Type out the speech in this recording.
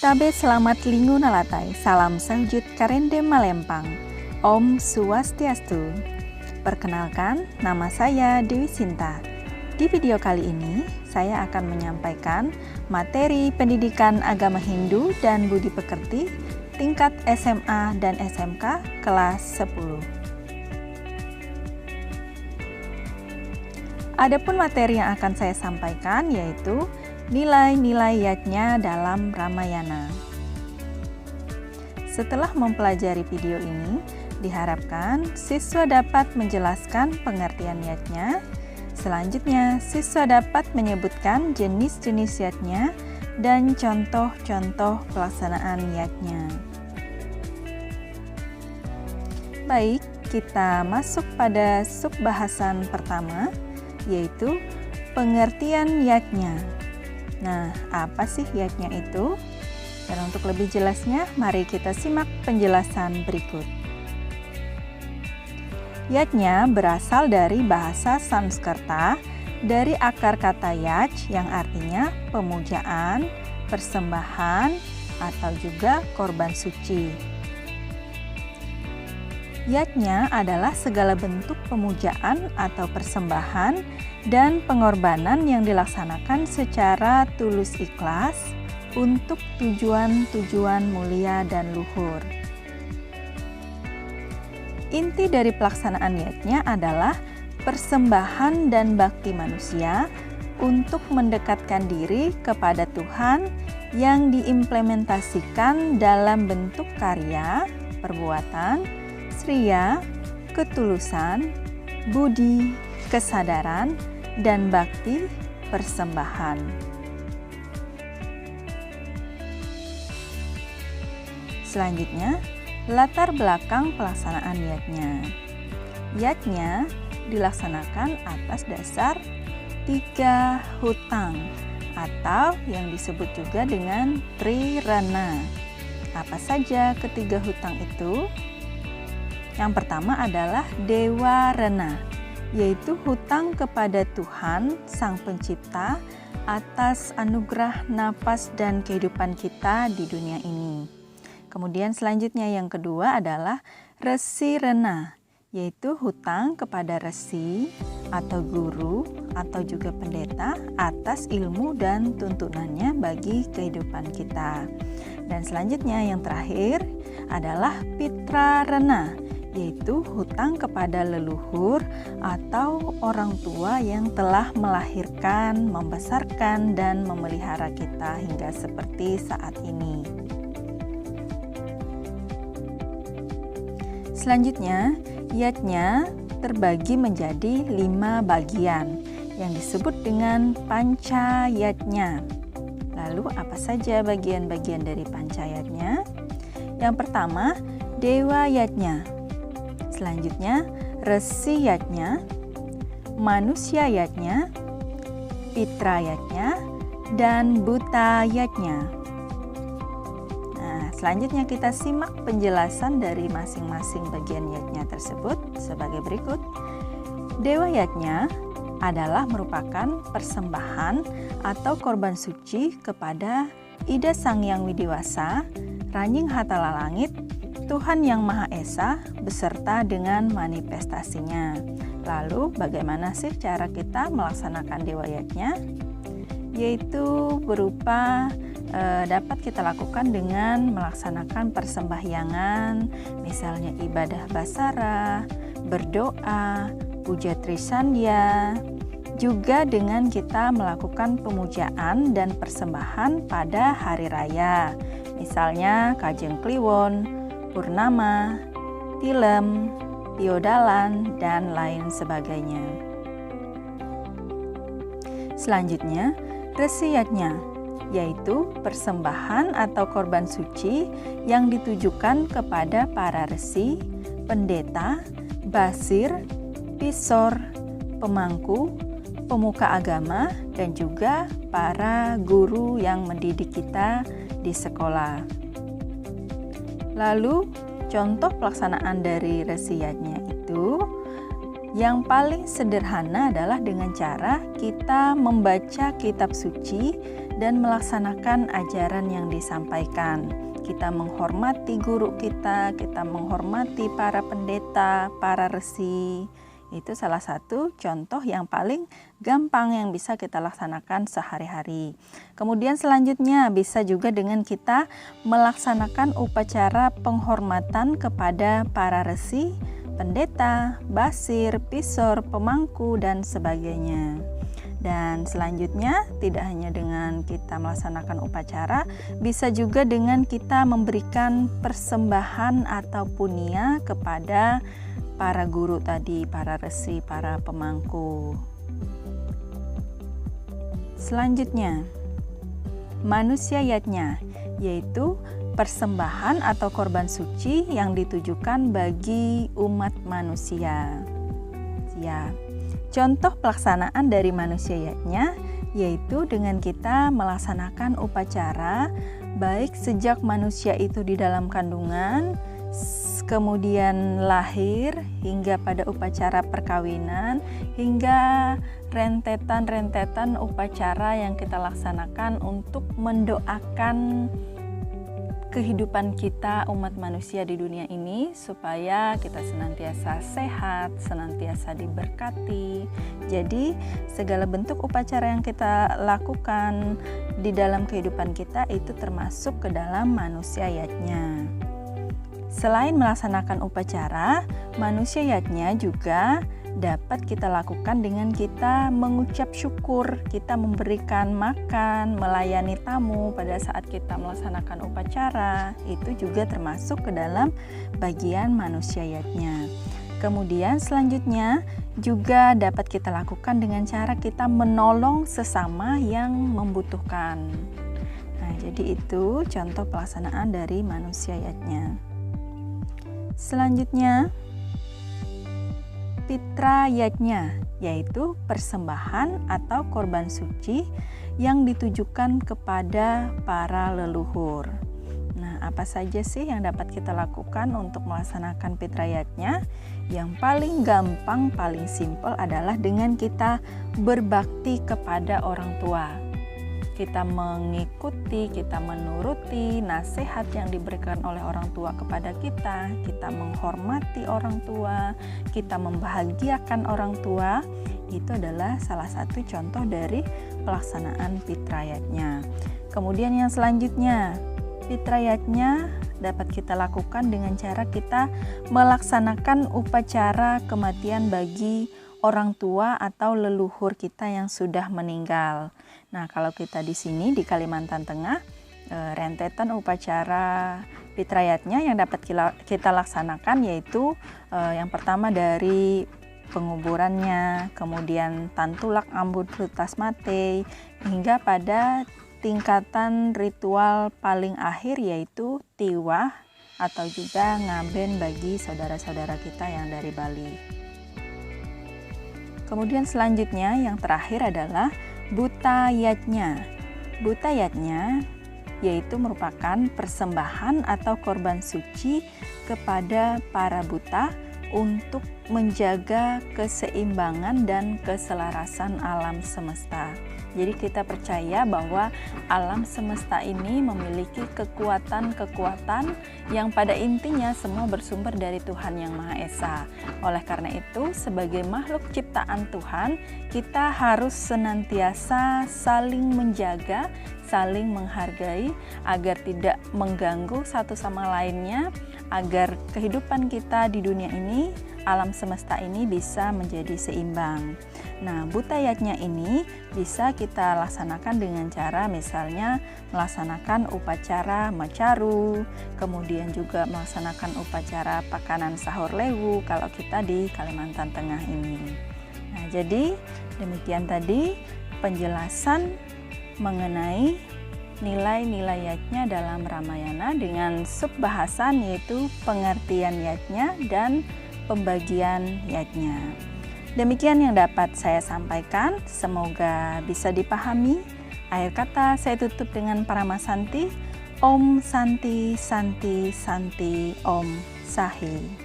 Sabe selamat linggo nalatai, salam sahujud karende malempang. Om Swastiastu. Perkenalkan, nama saya Dewi Sinta. Di video kali ini, saya akan menyampaikan materi pendidikan agama Hindu dan budi pekerti tingkat SMA dan SMK kelas 10. Adapun materi yang akan saya sampaikan yaitu nilai-nilai yajna dalam Ramayana. Setelah mempelajari video ini, diharapkan siswa dapat menjelaskan pengertian yajna. Selanjutnya, siswa dapat menyebutkan jenis-jenis yajna dan contoh-contoh pelaksanaan yajna. Baik, kita masuk pada subbahasan pertama, yaitu pengertian yajna. Nah, apa sih yajna itu? Dan untuk lebih jelasnya, mari kita simak penjelasan berikut. Yajna berasal dari bahasa Sanskerta dari akar kata yaj yang artinya pemujaan, persembahan, atau juga korban suci. Yajna adalah segala bentuk pemujaan atau persembahan dan pengorbanan yang dilaksanakan secara tulus ikhlas untuk tujuan-tujuan mulia dan luhur. Inti dari pelaksanaan yajna adalah persembahan dan bakti manusia untuk mendekatkan diri kepada Tuhan yang diimplementasikan dalam bentuk karya, perbuatan, sriya, ketulusan, budi, kesadaran, dan bakti persembahan. Selanjutnya, latar belakang pelaksanaan yajna. Yajna dilaksanakan atas dasar 3 hutang atau yang disebut juga dengan trirana. Apa saja ketiga hutang itu? Yang pertama adalah Dewa Rena, yaitu hutang kepada Tuhan Sang Pencipta atas anugerah napas dan kehidupan kita di dunia ini. Kemudian selanjutnya yang kedua adalah Resi Rena, yaitu hutang kepada resi atau guru atau juga pendeta atas ilmu dan tuntunannya bagi kehidupan kita. Dan selanjutnya yang terakhir adalah Pitra Rena, yaitu hutang kepada leluhur atau orang tua yang telah melahirkan, membesarkan, dan memelihara kita hingga seperti saat ini. Selanjutnya, yajna terbagi menjadi 5 bagian yang disebut dengan panca yajna. Lalu apa saja bagian-bagian dari panca yajna? Yang pertama, Dewa Yajna. Selanjutnya, Resi Yajna, Manusia Yajna, Pitra Yajna, dan Buta Yajna. Nah, selanjutnya kita simak penjelasan dari masing-masing bagian yajna tersebut sebagai berikut. Dewa Yajna adalah merupakan persembahan atau korban suci kepada Ida Sang Hyang Widiwasa, Ranjing Hatala Langit, Tuhan Yang Maha Esa beserta dengan manifestasinya. Lalu bagaimana sih cara kita melaksanakan Dewa Yajna? Yaitu berupa dapat kita lakukan dengan melaksanakan persembahyangan, misalnya ibadah basara, berdoa, puja trisandya, juga dengan kita melakukan pemujaan dan persembahan pada hari raya, misalnya Kajeng Kliwon, Purnama, Tilem, Tiodalan, dan lain sebagainya. Selanjutnya, Resi Yajna, yaitu persembahan atau korban suci yang ditujukan kepada para resi, pendeta, basir, pisor, pemangku, pemuka agama, dan juga para guru yang mendidik kita di sekolah. Lalu, contoh pelaksanaan dari Resi Yajna itu yang paling sederhana adalah dengan cara kita membaca kitab suci dan melaksanakan ajaran yang disampaikan. Kita menghormati guru kita menghormati para pendeta, para resi. Itu salah satu contoh yang paling gampang yang bisa kita laksanakan sehari-hari. Kemudian selanjutnya bisa juga dengan kita melaksanakan upacara penghormatan kepada para resi, pendeta, basir, pisor, pemangku, dan sebagainya. Dan selanjutnya tidak hanya dengan kita melaksanakan upacara, bisa juga dengan kita memberikan persembahan atau punya kepada para guru tadi, para resi, para pemangku. Selanjutnya, manusia yatnya, yaitu persembahan atau korban suci yang ditujukan bagi umat manusia. Ya. Contoh pelaksanaan dari manusia yatnya yaitu dengan kita melaksanakan upacara baik sejak manusia itu di dalam kandungan, kemudian lahir hingga pada upacara perkawinan, hingga rentetan-rentetan upacara yang kita laksanakan untuk mendoakan kehidupan kita umat manusia di dunia ini supaya kita senantiasa sehat, senantiasa diberkati. Jadi segala bentuk upacara yang kita lakukan di dalam kehidupan kita itu termasuk ke dalam manusia yatnya. Selain melaksanakan upacara, manusia yatnya juga dapat kita lakukan dengan kita mengucap syukur, kita memberikan makan, melayani tamu pada saat kita melaksanakan upacara, itu juga termasuk ke dalam bagian manusia yatnya. Kemudian selanjutnya juga dapat kita lakukan dengan cara kita menolong sesama yang membutuhkan. Nah, jadi itu contoh pelaksanaan dari manusia yatnya. Selanjutnya pitra yatnya, yaitu persembahan atau korban suci yang ditujukan kepada para leluhur. Nah, apa saja sih yang dapat kita lakukan untuk melaksanakan pitra yatnya? Yang paling gampang, paling simpel adalah dengan kita berbakti kepada orang tua. Kita mengikuti, kita menuruti nasihat yang diberikan oleh orang tua kepada kita menghormati orang tua, kita membahagiakan orang tua. Itu adalah salah satu contoh dari pelaksanaan pitra yatnya. Kemudian yang selanjutnya, pitra yatnya dapat kita lakukan dengan cara kita melaksanakan upacara kematian bagi orang tua atau leluhur kita yang sudah meninggal. Nah, kalau kita di sini di Kalimantan Tengah, rentetan upacara pitra yatnya yang dapat kita laksanakan yaitu yang pertama dari penguburannya, kemudian tantulak ambut rutas mate, hingga pada tingkatan ritual paling akhir yaitu tiwah atau juga ngaben bagi saudara-saudara kita yang dari Bali. Kemudian selanjutnya yang terakhir adalah buta yatnya. Buta yatnya yaitu merupakan persembahan atau korban suci kepada para buta untuk menjaga keseimbangan dan keselarasan alam semesta. Jadi kita percaya bahwa alam semesta ini memiliki kekuatan-kekuatan yang pada intinya semua bersumber dari Tuhan Yang Maha Esa. Oleh karena itu, sebagai makhluk ciptaan Tuhan, kita harus senantiasa saling menjaga, saling menghargai agar tidak mengganggu satu sama lainnya, agar kehidupan kita di dunia ini, alam semesta ini bisa menjadi seimbang. Nah, buta yatnya ini bisa kita laksanakan dengan cara misalnya melaksanakan upacara macaru, kemudian juga melaksanakan upacara pakanan sahur lewu kalau kita di Kalimantan Tengah ini. Nah, jadi demikian tadi penjelasan mengenai nilai-nilai yatnya dalam Ramayana dengan subbahasan yaitu pengertian yatnya dan pembagian yatnya. Demikian yang dapat saya sampaikan, semoga bisa dipahami. Akhir kata saya tutup dengan Paramasanti. Om Santi Santi Santi Om Sahi.